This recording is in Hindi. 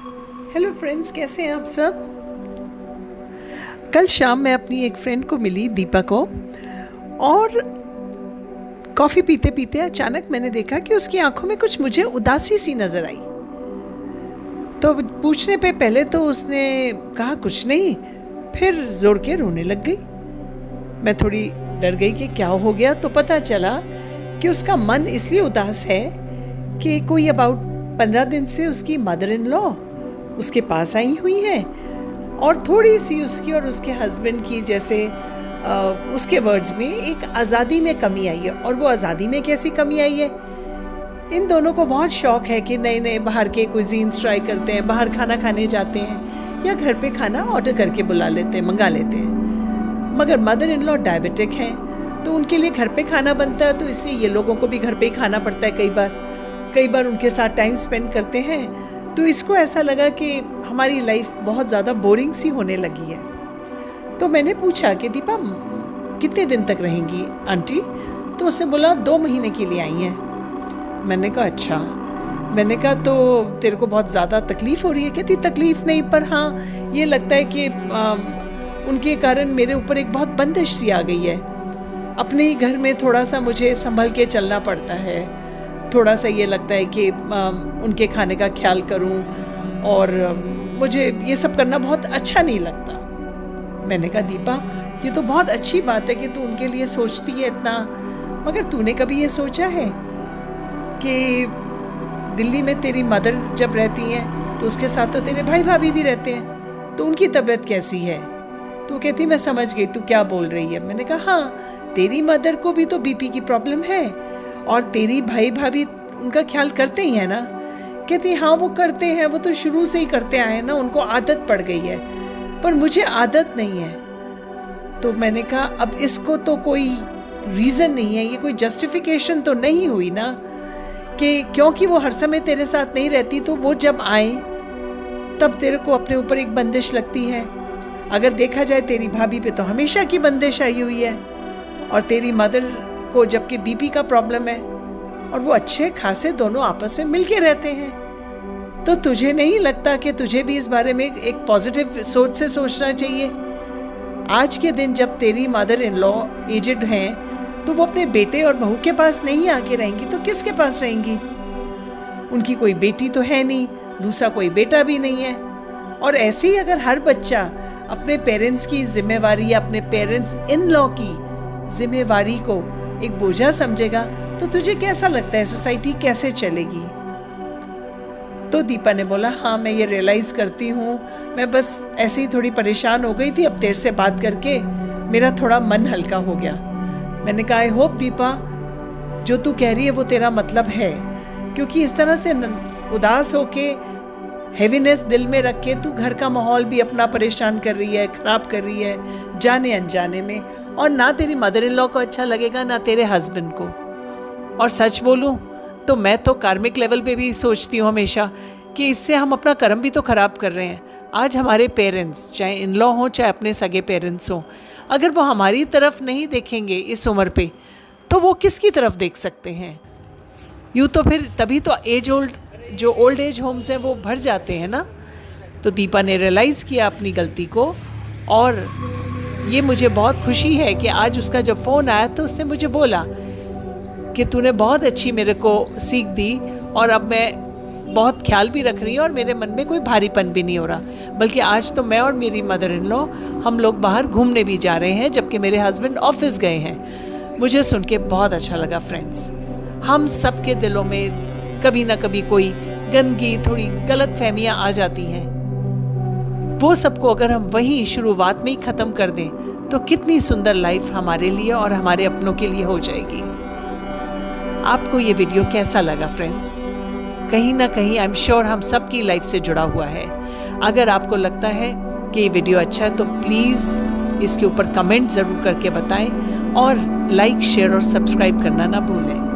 हेलो फ्रेंड्स, कैसे हैं आप सब। कल शाम मैं अपनी एक फ्रेंड को मिली, दीपा को, और कॉफ़ी पीते पीते अचानक मैंने देखा कि उसकी आंखों में कुछ मुझे उदासी सी नज़र आई। तो पूछने पे पहले तो उसने कहा कुछ नहीं, फिर जोर के रोने लग गई। मैं थोड़ी डर गई कि क्या हो गया, तो पता चला कि उसका मन इसलिए उदास है कि कोई अबाउट 15 दिन से उसकी मदर इन लॉ उसके पास आई हुई है और थोड़ी सी उसकी और उसके हस्बैंड की, जैसे उसके वर्ड्स में, एक आज़ादी में कमी आई है। और वो आज़ादी में कैसी कमी आई है, इन दोनों को बहुत शौक है कि नए नए बाहर के कुजीन्स ट्राई करते हैं, बाहर खाना खाने जाते हैं या घर पे खाना ऑर्डर करके बुला लेते हैं, मंगा लेते हैं। मगर मदर इन लॉ डायबिटिक हैं, तो उनके लिए घर पे खाना बनता है, तो इसलिए ये लोगों को भी घर पे ही खाना पड़ता है। कई बार उनके साथ टाइम स्पेंड करते हैं। तो इसको ऐसा लगा कि हमारी लाइफ बहुत ज़्यादा बोरिंग सी होने लगी है। तो मैंने पूछा कि दीपा कितने दिन तक रहेंगी आंटी, तो उसने बोला 2 महीने के लिए आई हैं। मैंने कहा अच्छा। मैंने कहा तो तेरे को बहुत ज़्यादा तकलीफ़ हो रही है? कहती तकलीफ़ नहीं, पर हाँ ये लगता है कि उनके कारण मेरे ऊपर एक बहुत बंदिश सी आ गई है। अपने ही घर में थोड़ा सा मुझे संभल के चलना पड़ता है, थोड़ा सा ये लगता है कि उनके खाने का ख्याल करूं, और मुझे ये सब करना बहुत अच्छा नहीं लगता। मैंने कहा दीपा ये तो बहुत अच्छी बात है कि तू उनके लिए सोचती है इतना, मगर तूने कभी ये सोचा है कि दिल्ली में तेरी मदर जब रहती हैं तो उसके साथ तो तेरे भाई भाभी भी रहते हैं, तो उनकी तबीयत कैसी है? तो कहती मैं समझ गई तू क्या बोल रही है। मैंने कहा हाँ, तेरी मदर को भी तो बीपी की प्रॉब्लम है और तेरी भाई भाभी उनका ख्याल करते ही है ना? कहती हाँ वो करते हैं, वो तो शुरू से ही करते आए हैं ना, उनको आदत पड़ गई है, पर मुझे आदत नहीं है। तो मैंने कहा अब इसको तो कोई रीज़न नहीं है, ये कोई जस्टिफिकेशन तो नहीं हुई ना कि क्योंकि वो हर समय तेरे साथ नहीं रहती तो वो जब आए तब तेरे को अपने ऊपर एक बंदिश लगती है। अगर देखा जाए तेरी भाभी पे तो हमेशा की बंदिश आई हुई है, और तेरी मदर को जबकि बीपी का प्रॉब्लम है, और वो अच्छे खासे दोनों आपस में मिलके रहते हैं। तो तुझे नहीं लगता कि तुझे भी इस बारे में एक पॉजिटिव सोच से सोचना चाहिए? आज के दिन जब तेरी मदर इन लॉ एजेड हैं तो वो अपने बेटे और बहू के पास नहीं आके रहेंगी तो किसके पास रहेंगी? उनकी कोई बेटी तो है नहीं, दूसरा कोई बेटा भी नहीं है। और ऐसे ही अगर हर बच्चा अपने पेरेंट्स की जिम्मेवारी या अपने पेरेंट्स इन लॉ की जिम्मेवारी को एक बोझा समझेगा तो तुझे कैसा लगता है सोसाइटी कैसे चलेगी? तो दीपा ने बोला हाँ मैं ये रियलाइज़ करती हूँ, मैं बस ऐसे ही थोड़ी परेशान हो गई थी, अब तेरे से बात करके मेरा थोड़ा मन हल्का हो गया। मैंने कहा आई होप दीपा जो तू कह रही है वो तेरा मतलब है, क्योंकि इस तरह से उदास होके हैवीनेस दिल में रख के तू घर का माहौल भी अपना परेशान कर रही है, ख़राब कर रही है जाने अनजाने में, और ना तेरी मदर इन लॉ को अच्छा लगेगा ना तेरे हस्बैंड को। और सच बोलूं तो मैं तो कार्मिक लेवल पे भी सोचती हूँ हमेशा कि इससे हम अपना कर्म भी तो ख़राब कर रहे हैं। आज हमारे पेरेंट्स चाहे इन लॉ हों चाहे अपने सगे पेरेंट्स हों, अगर वो हमारी तरफ नहीं देखेंगे इस उम्र पे तो वो किसकी तरफ देख सकते हैं? यूँ तो फिर तभी तो ओल्ड एज होम्स हैं वो भर जाते हैं ना। तो दीपा ने रियलाइज़ किया अपनी गलती को, और ये मुझे बहुत खुशी है कि आज उसका जब फ़ोन आया तो उसने मुझे बोला कि तूने बहुत अच्छी मेरे को सीख दी, और अब मैं बहुत ख्याल भी रख रही हूँ और मेरे मन में कोई भारीपन भी नहीं हो रहा, बल्कि आज तो मैं और मेरी मदर इन लॉ हम लोग बाहर घूमने भी जा रहे हैं जबकि मेरे हस्बैंड ऑफिस गए हैं। मुझे सुन के बहुत अच्छा लगा। फ्रेंड्स, हम सब के दिलों में कभी ना कभी कोई गंदगी, थोड़ी गलत फहमियाँ आ जाती हैं। वो सबको अगर हम वहीं शुरुआत में ही ख़त्म कर दें तो कितनी सुंदर लाइफ हमारे लिए और हमारे अपनों के लिए हो जाएगी। आपको ये वीडियो कैसा लगा फ्रेंड्स? कहीं ना कहीं आई एम श्योर हम सबकी लाइफ से जुड़ा हुआ है। अगर आपको लगता है कि ये वीडियो अच्छा है तो प्लीज़ इसके ऊपर कमेंट ज़रूर करके बताएं, और लाइक, शेयर और सब्सक्राइब करना ना भूलें।